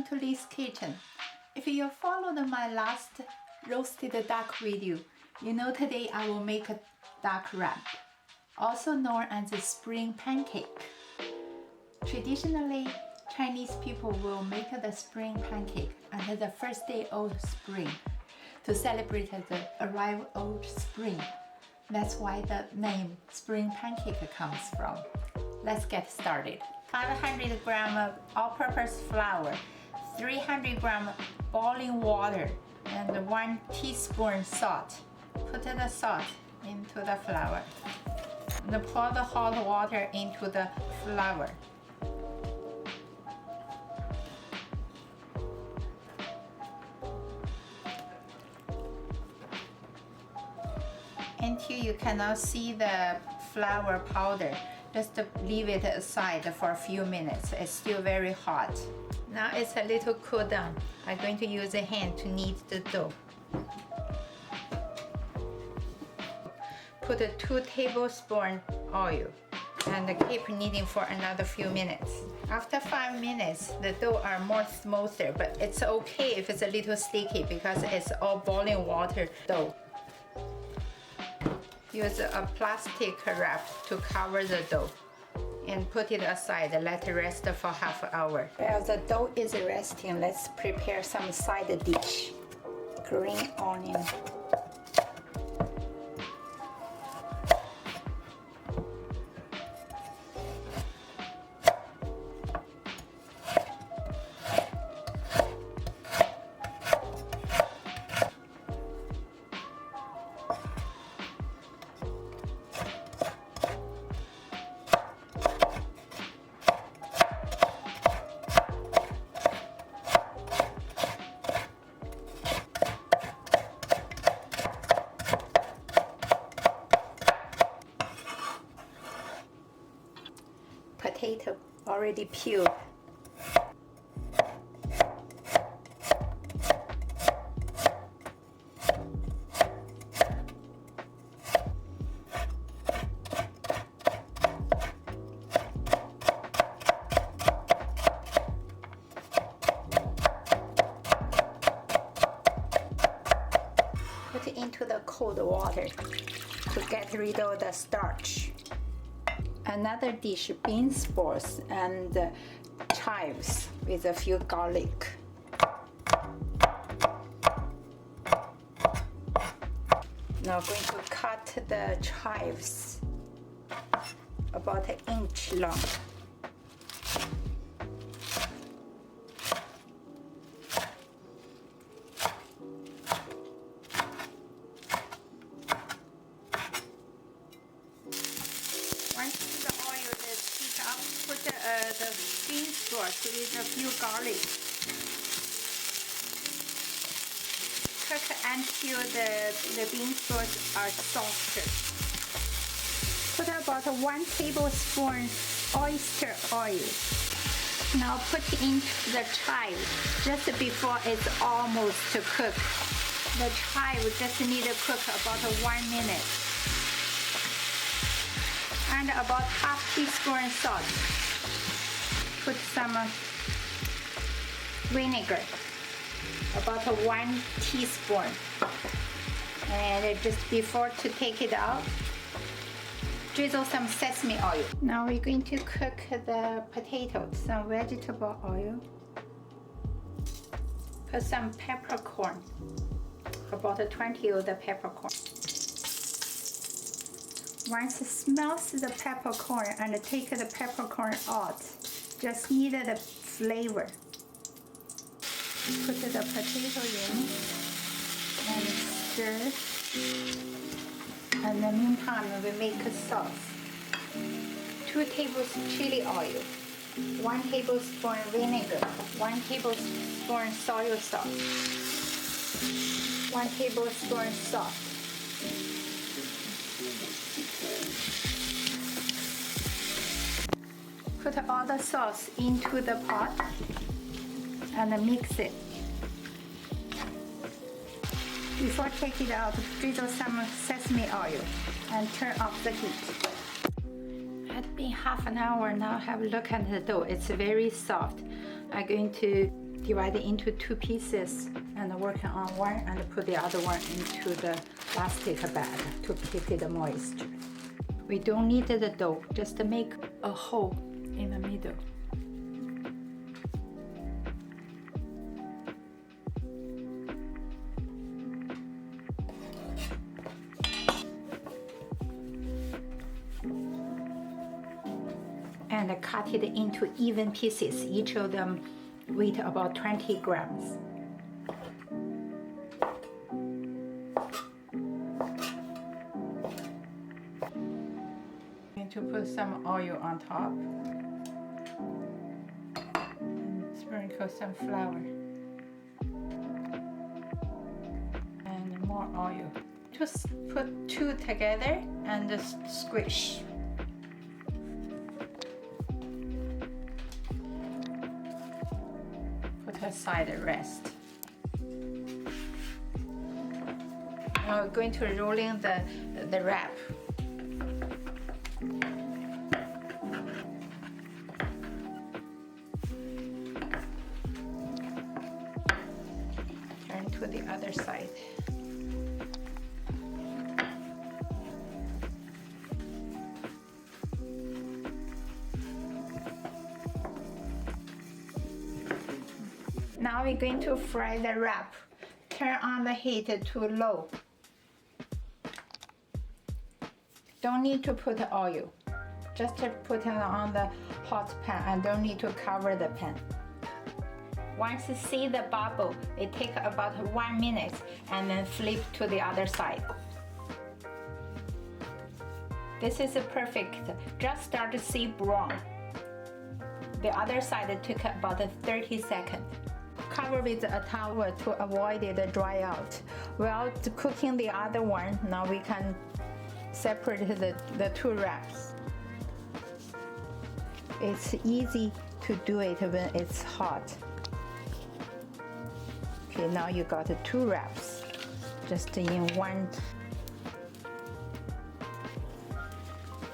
welcome to Lee's Kitchen. If you followed my last roasted duck video, you know today I will make a duck wrap, also known as a spring pancake. Traditionally, Chinese people will make the spring pancake on the first day of spring to celebrate the arrival of spring. That's why the name spring pancake comes from. Let's get started. 500 gram of all-purpose flour, 300 gram boiling water, and 1 teaspoon salt. Put the salt into the flour and pour the hot water into the flour. Until you cannot see the flour powder, just leave it aside for a few minutes. It's still very hot. Now it's a little cool down. I'm going to use a hand to knead the dough. Put 2 tablespoons oil and keep kneading for another few minutes. After 5 minutes, the dough are more smoother, but it's okay if it's a little sticky because it's all boiling water dough. Use a plastic wrap to cover the dough and put it aside. Let it rest for half an hour. While the dough is resting, let's prepare some side dish. Green onion. Potato already peeled. Put it into the cold water to get rid of the starch. Another dish, bean sprouts and chives with a few garlic. Now I'm going to cut the chives about 1 inch long. Once the oil is heated up, put the bean sprouts with a few garlic. Cook until the bean sprouts are softer. Put about 1 tablespoon oyster oil. Now put in the chive just before it's almost cooked. The chive just need to cook about 1 minute. And about half teaspoon salt. Put some vinegar, about 1 teaspoon. And just before to take it out, drizzle some sesame oil. Now we're going to cook the potatoes, some vegetable oil. Put some peppercorn, about 20 of the peppercorn. Once it smells the peppercorn and take the peppercorn out, just need the flavor. Put the potato in and stir. And in the meantime, we make a sauce. 2 tablespoons chili oil, 1 tablespoon vinegar, 1 tablespoon soy sauce, 1 tablespoon salt. Put all the sauce into the pot and mix it. Before take it out, drizzle some sesame oil and turn off the heat. It's been half an hour now. Have a look at the dough. It's very soft. I'm going to divide it into 2 pieces and working on one and put the other one into the plastic bag to keep it moist. We don't need the dough, just make a hole in the middle. And cut it into even pieces, each of them weight about 20 grams. To put some oil on top and sprinkle some flour and more oil. Just put 2 together and just squish. Put aside the rest. Now we're going to roll in the wrap. To the other side. Now we're going to fry the wrap. Turn on the heat to low. Don't need to put oil. Just put it on the hot pan and don't need to cover the pan. Once you see the bubble, it takes about 1 minute and then flip to the other side. This is perfect. Just start to see brown. The other side took about 30 seconds. Cover with a towel to avoid it dry out. While cooking the other one, now we can separate the 2 wraps. It's easy to do it when it's hot. Okay, now you got 2 wraps, just in one.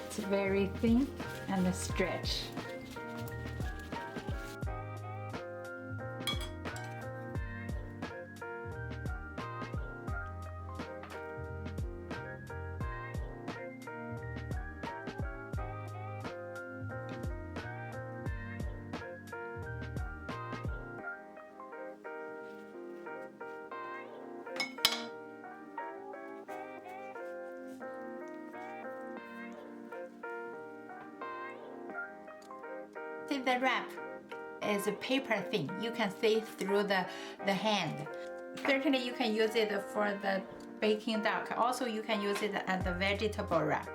It's very thin and stretch. The wrap is paper thin. You can see through the hand. Certainly you can use it for the baking duck. Also you can use it as a vegetable wrap.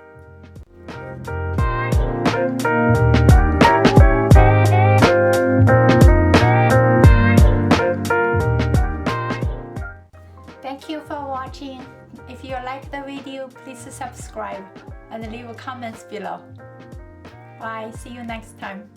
Thank you for watching. If you like the video, please subscribe and leave comments below. Bye, see you next time.